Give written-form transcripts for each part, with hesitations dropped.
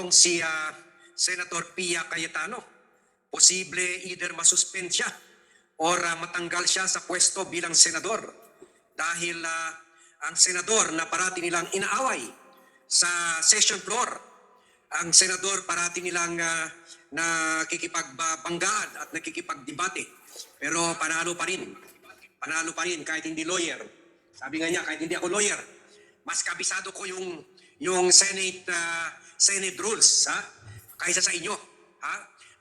itong si Senator Pia Cayetano. Posible either masuspend siya or matanggal siya sa pwesto bilang senador dahil ang senador na parati nilang inaaway sa session floor, ang senador parati nilang nakikipagbanggaan at nakikipagdebate, pero panalo pa rin kahit hindi lawyer. Sabi nga niya, kahit hindi ako lawyer, mas kabisado ko yung Senate rules kaysa sa inyo.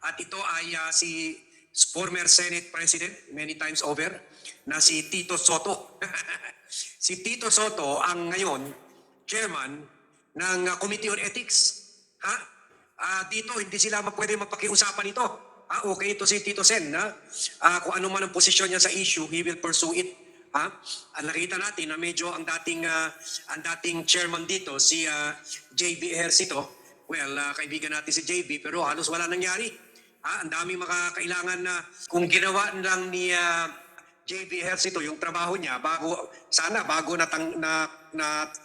At ito ay si former Senate President many times over na si Tito Soto. Si Tito Soto ang ngayon chairman ng Committee on Ethics. Dito hindi sila pwede mapakiusapan ito. Okay ito si Tito Sen. Kung ano man ang posisyon niya sa issue, he will pursue it. Nakita natin na medyo ang dating chairman dito si JB Ejercito. Well, kaibigan natin si JB pero halos wala nangyari. Ang daming makakailangan na kung ginawa lang ni JB Ejercito yung trabaho niya bago na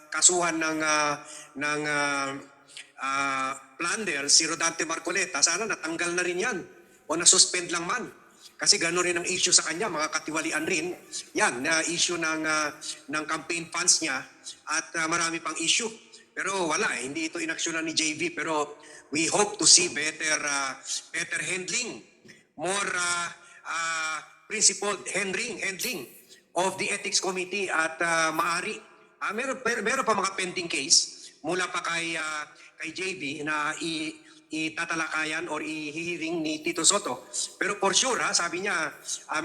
kasuhan ng plunder si Rodante Marcoleta, sana natanggal na rin yan o nasuspend lang man. Kasi gano'n rin ang issue sa kanya, makakatiwalian rin. Yan, na issue ng campaign funds niya at marami pang issue. Pero wala, hindi ito inaksyonan ni JV. Pero we hope to see better handling, more principled handling of the Ethics Committee at maari. Meron pa mga pending case mula pa kay JV na itatalakayan or i-hearing ni Tito Soto. Pero for sure, sabi niya,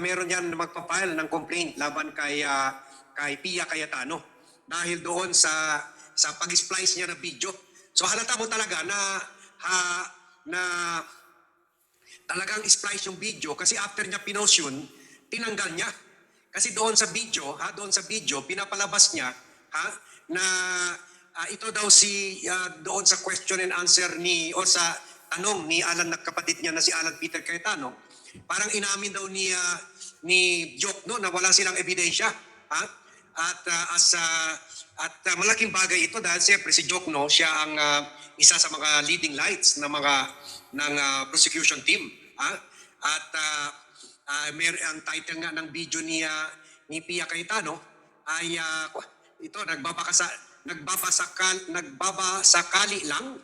meron yan magpapile ng complaint laban kay Pia Cayetano dahil doon sa pag-splice niya ng video. So halata mo talaga na talagang splice yung video kasi after niya pinost yun, tinanggal niya. Kasi doon sa video, pinapalabas niya na ito daw doon sa question and answer o sa tanong ni Alan na kapatid niya na si Alan Peter Cayetano, parang inamin daw ni Jokno na wala silang ebidensya. At malaking bagay ito dahil siyempre si Jokno, siya ang isa sa mga leading lights ng prosecution team. Ang title nga ng video ni Pia Cayetano ay ito nagbabasakali lang,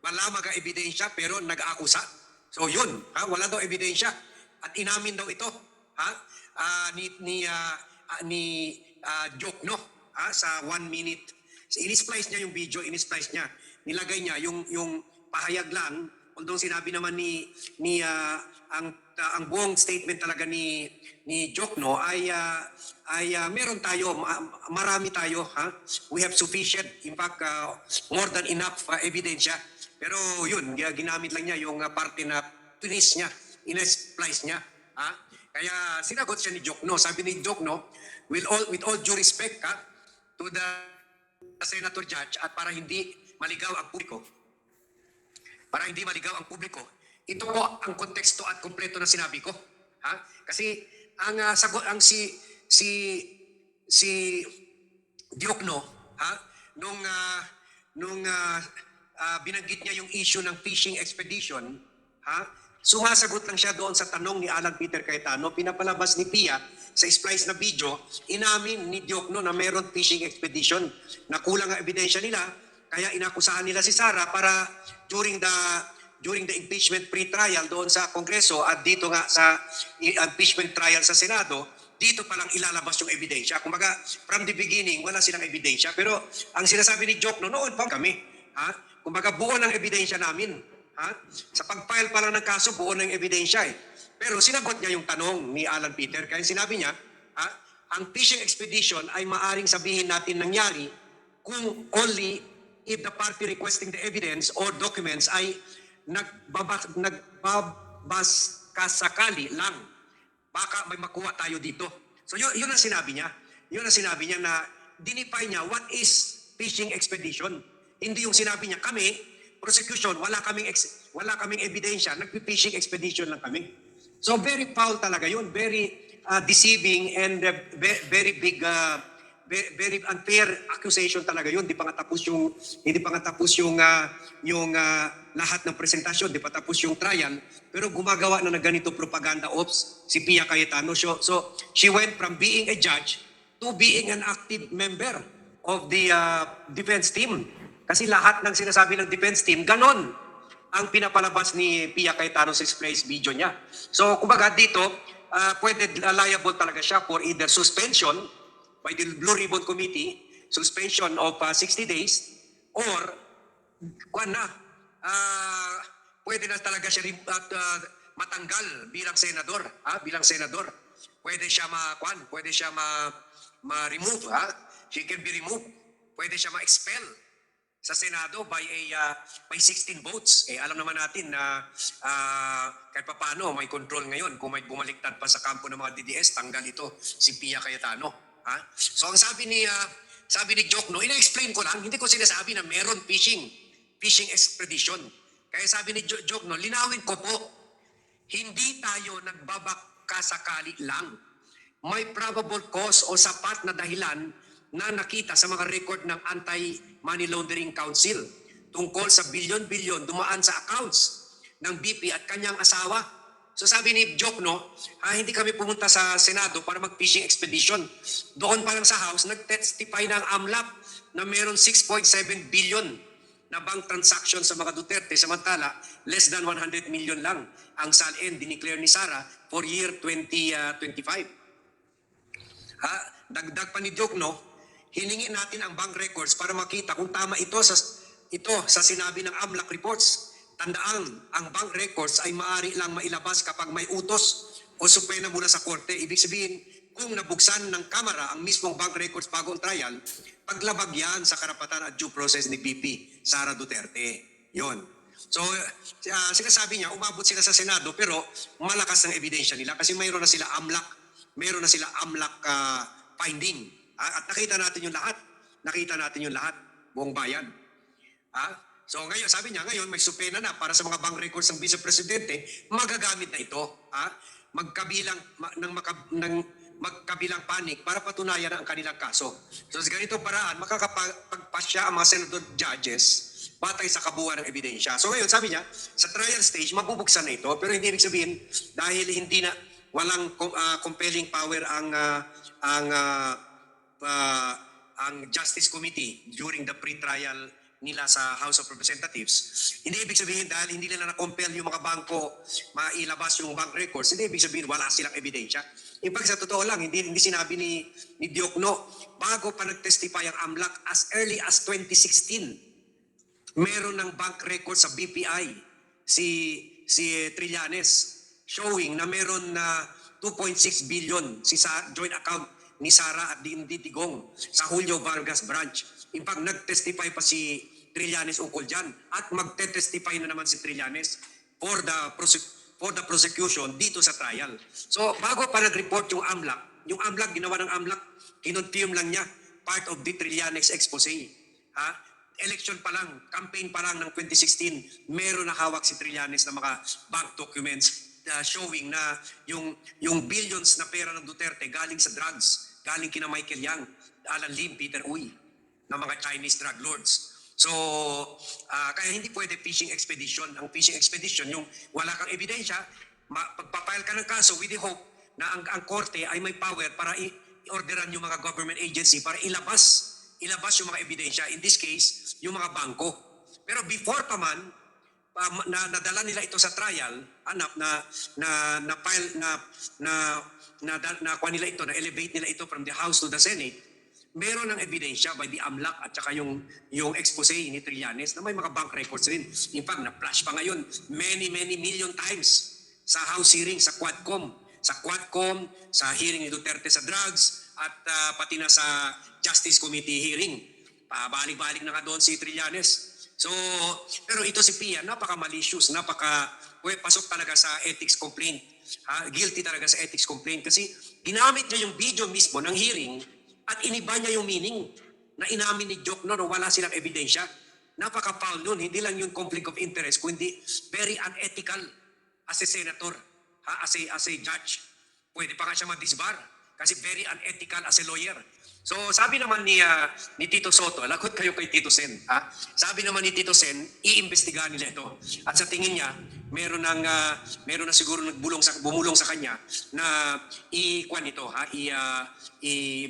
wala mga ebidensya pero nag-aakusa. So yun, wala daw ebidensya at inamin daw ito ni Jokno sa 1 minute. Inisplice niya yung video, nilagay niya yung pahayag lang, although sinabi naman ang buong statement talaga ni Jokno ay meron tayo, marami tayo. We have sufficient, in fact, more than enough ebidensya. Pero yun, ginamit lang niya yung parte na twist niya, in-splice niya. Kaya sinagot siya ni Jokno. Sabi ni Jokno, with all due respect to the Senator Judge at para hindi maligaw ang publiko, ito po ang konteksto at kumpleto na sinabi ko. Kasi ang si Jokno, nung binanggit niya yung issue ng fishing expedition, sumasagot lang siya doon sa tanong ni Alan Peter Cayetano. Pinapalabas ni Pia sa splice na video, inamin ni Jokno na mayroon fishing expedition na kulang ang ebidensya nila, kaya inakusahan nila si Sara para during the impeachment pre-trial doon sa Kongreso at dito nga sa impeachment trial sa Senado, dito palang ilalabas yung ebidensya. Kumbaga, from the beginning, wala silang ebidensya. Pero ang sinasabi ni Jokno, noon pa kami. Kumbaga, buo ng ebidensya namin. Sa pag-file pa lang ng kaso, buo ng ebidensya eh. Pero sinagot niya yung tanong ni Alan Peter. Kaya sinabi niya, ang fishing expedition ay maaring sabihin natin nangyari kung only if the party requesting the evidence or documents ay nagbabasakali lang. Baka may makuha tayo dito. So yun ang sinabi niya. Yun ang sinabi niya na dinify niya what is fishing expedition. Hindi yung sinabi niya kami, prosecution, wala kaming ebidensya, nagpi-fishing expedition lang kami. So very foul talaga yun, very deceiving and very big very unfair accusation talaga yun. Hindi pa nga tapos lahat ng presentasyon, di pa tapos yung trial, pero gumagawa na ng ganito propaganda ops si Pia Cayetano. So she went from being a judge to being an active member of the defense team. Kasi lahat ng sinasabi ng defense team, ganon ang pinapalabas ni Pia Cayetano sa express video niya. So kumbaga dito, pwede liable talaga siya for either suspension by the Blue Ribbon Committee, suspension of 60 days, or pwede na talaga siya matanggal bilang senador, bilang senador. Pwede siya ma-remove, she can be removed. Pwede siya ma-expel sa Senado by 16 votes. Alam naman natin na kahit paano may control ngayon. Kung may bumaliktad pa sa kampo ng mga DDS, tanggal ito si Pia Cayetano. So ang sabi ni Jokno, ina-explain ko lang, hindi ko sinasabi na meron fishing expedition. Kaya sabi ni Jokno, linawin ko po, hindi tayo nagbabakasakali lang. May probable cause o sapat na dahilan na nakita sa mga record ng Anti-Money Laundering Council tungkol sa bilyon-bilyon dumaan sa accounts ng BP at kanyang asawa. So sabi ni Jokno, hindi kami pumunta sa Senado para mag-fishing expedition. Doon pa lang sa House, nag-testify ng AMLAC na meron 6.7 billion na bank transaction sa mga Duterte. Samantala, less than 100 million lang ang SALN dineclare ni Sara for year 2025. Dagdag pa ni Jokno, hiningi natin ang bank records para makita kung tama ito sa sinabi ng AMLAC reports. Tandaan, ang bank records ay maaari lang mailabas kapag may utos o supena mula sa korte. Ibig sabihin, kung nabuksan ng Kamara ang mismong bank records bago ang trial, paglabag yan sa karapatan at due process ni VP Sara Duterte. Yon. So, sinasabi niya, umabot sila sa Senado pero malakas ang ebidensya nila kasi mayroon na sila AMLAC finding. At nakita natin yung lahat, buong bayan. So ngayon, sabi niya, ngayon may supena na para sa mga bank records ng Vice Presidente, magagamit na ito, magkabilang panig para patunayan ang kanilang kaso. So sa ganitong paraan, makakapagpasya ang mga senador judges batay sa kabuuan ng ebidensya. So ngayon, sabi niya, sa trial stage, mabubuksan na ito, pero hindi ibig sabihin, dahil walang compelling power ang Justice Committee during the pre-trial nila sa House of Representatives. Hindi ibig sabihin dahil hindi nila na-compel yung mga bangko mailabas yung bank records, hindi ibig sabihin wala silang ebidensya. In fact, sa totoo lang, hindi sinabi ni Diokno, bago pa nag-testify ang AMLAC as early as 2016, meron ng bank records sa BPI si Trillanes showing na meron na 2.6 billion sa joint account ni Sara at D.N.D. Tigong sa Julio Vargas branch. In fact, nag-testify pa si Trillanes ukol dyan at magte-testify na naman si Trillanes for the prosecution dito sa trial. So, bago pa nag-report yung AMLAC, ginawa ng AMLAC, kinonfirm lang niya part of the Trillanes expose. Election pa lang, campaign pa lang ng 2016, meron na hawak si Trillanes na mga bank documents showing na yung billions na pera ng Duterte galing sa drugs, galing kina Michael Yang, Alan Lim, Peter Uy, na mga Chinese drug lords. So, kaya hindi pwede fishing expedition. Ang fishing expedition, yung wala kang ebidensya, pagpapile ka ng kaso with the hope na ang korte ay may power para i-orderan yung mga government agency para ilabas yung mga ebidensya. In this case, yung mga bangko. Pero before pa man, nadala nila ito sa trial, na-elevate nila ito from the House to the Senate, meron ng ebidensya by the AMLAC at saka yung expose ni Trillanes na may mga bank records rin. In fact, na-flash pa ngayon many million times sa House hearing, sa Quadcom, sa hearing ni Duterte sa drugs at pati na sa Justice Committee hearing. Pabalik-balik na nga doon si Trillanes. So, pero ito si Pia, napaka-malicious, pasok talaga sa ethics complaint. Guilty talaga sa ethics complaint kasi ginamit niya yung video mismo ng hearing at iniba niya yung meaning na inamin ni Jokno na wala silang ebidensya. Napaka-foul nun. Hindi lang yung conflict of interest, kundi very unethical as a senator, as a judge. Pwede pa nga siya ma-disbar Kasi very unethical as a lawyer. So sabi naman ni Tito Soto, lagot kayo kay Tito Sen. Ha? Sabi naman ni Tito Sen, iimbestigahan nila ito. At sa tingin niya, meron na siguro bumulong sa kanya na i-kwan ito, ha?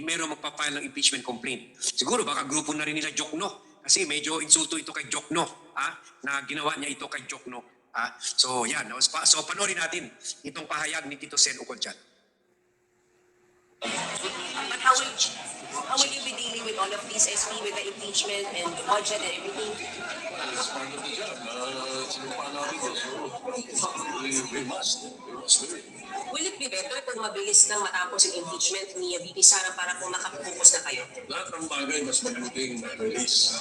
Meron magpa-file ng impeachment complaint. Siguro baka grupo na rin nila Jokno. Kasi medyo insulto ito kay Jokno, ha? Na ginawa niya ito kay Jokno. Ha? So yan, so panoorin natin itong pahayag ni Tito Sen ukol dyan. But how will you be dealing with all of these, SP, with the impeachment and the budget and everything? It's part of the job. Sinupa namin ko. So, we must do it. Will it be better kung mabilis lang matapos yung impeachment ni VP Sara para kung makapokus na kayo? Lahat ng bagay mas mabuting release.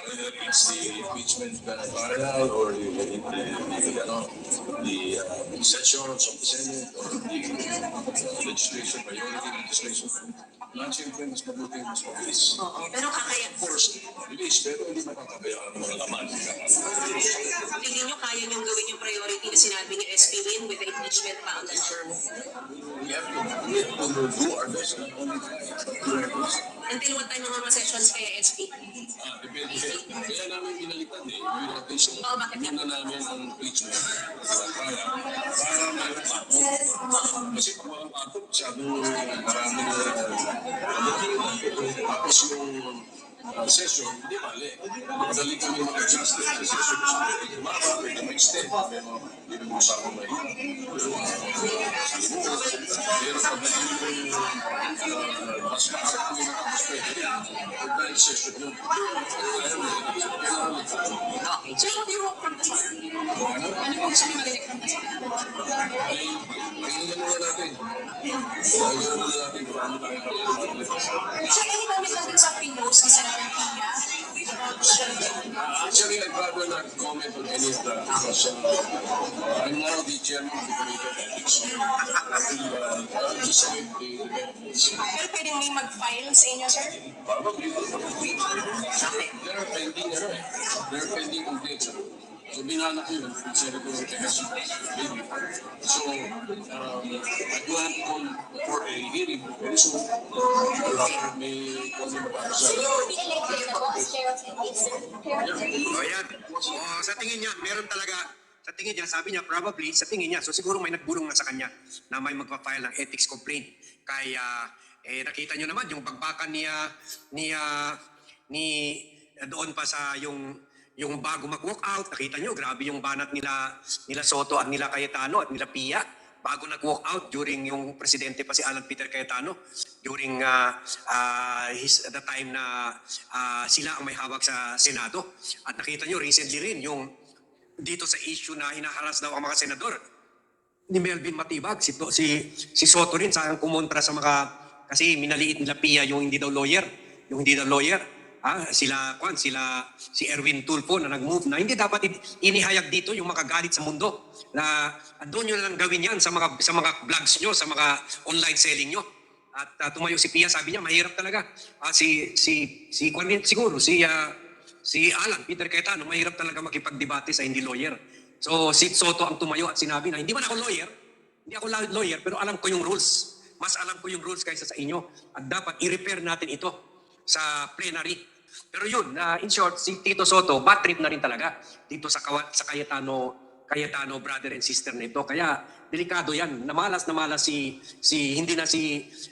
Whether it's the impeachment trial or the sessions of the Senate or the legislation, priority legislation. Lahat siyempre mas mabuting mas mabilis. Oo, pero kakaya, Of course, release, pero hindi mapapabaya ang mga laman. hindi nyo kaya nyo gawin yung priority na sinabi ni SP Win with the impeachment pa on the term. We have to do our best. Not only do our best. Until what time mga sessions kaya SP? Depende. Kaya namin pinalitan relocation. Oo, bakit nga? Muna namin ang impeachment. Para may patok. Kasi pag walang patok, masyadong marami na tapos yung session, hindi mali. Madali kami mag-adjust sa session. Maba, pwede ma-extend. Pero hindi mo sa ako may pero pag naging mas maarap ko yung mas pwede. Pag dahil session yun, Okay. So what do you want from the Senate? Ano yung gusto nyo marinig from the Senate? ay muna natin. Pakinggan muna natin kung ano tayo kapag So any comment lang din sa pinos ni Senator Pia? Actually, I'd rather not comment on any of that because I'm now the chairman of the Committee on Ethics. I'll just say the benefits. Pero pwedeng may mag-file sa inyo, sir? Probably. There are pending complaints. So, binana ko yun, Senator Tejas, baby. So, I plan for a hearing very soon. May kung ano ba sa... O yan. O, sa tingin niya, meron talaga, sa tingin niya, sabi niya, probably, sa tingin niya, so siguro may nagbulong na sa kanya na may magpa-file ng ethics complaint. Kaya, nakita niyo naman yung pagbakan doon pa sa yung bago mag-walk out, nakita niyo, grabe yung banat nila Soto at nila Cayetano at nila Pia bago nag-walk out during yung presidente pa si Alan Peter Cayetano during the time na sila ang may hawak sa Senado. At nakita niyo recently rin yung dito sa issue na hinaharas daw ang mga senador ni Melvin Matibag, si Soto rin sa kumontra sa mga kasi minaliit nila Pia yung hindi daw lawyer. Si Erwin Tulfo na nag-move na hindi dapat inihayag dito yung makagalit sa mundo na doon nyo lang gawin yan sa mga vlogs nyo, sa mga online selling nyo. At tumayo si Pia, sabi niya mahirap talaga. Si Alan Peter Cayetano, mahirap talaga makipagdebate sa hindi lawyer. So si Soto ang tumayo at sinabi na hindi ako lawyer, pero alam ko yung rules. Mas alam ko yung rules kaysa sa inyo at dapat i-repair natin ito sa plenary. Pero yun, in short, si Tito Soto, bad trip na rin talaga dito sa Cayetano brother and sister na ito. Kaya delikado yan. Namalas hindi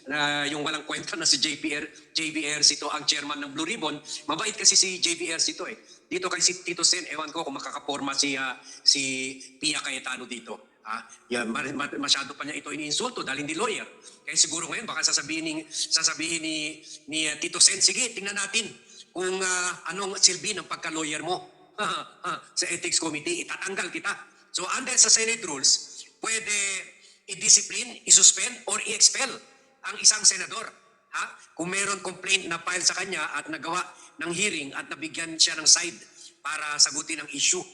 na yung walang kwenta na si JVR Sito ang chairman ng Blue Ribbon. Mabait kasi si JVR Sito eh. Dito kay si Tito Sen, ewan ko kung makakaporma si Pia Cayetano dito. Masyado pa niya ito iniinsulto dahil hindi lawyer. Kaya siguro ngayon baka sasabihin ni Tito Sen, sige, tingnan natin kung anong silbi ng pagka-lawyer mo sa Ethics Committee, itatanggal kita. So under sa Senate rules, pwede i-discipline, i-suspend, or i-expel ang isang senador. Kung meron complaint na file sa kanya at nagawa ng hearing at nabigyan siya ng side para sagutin ang issue.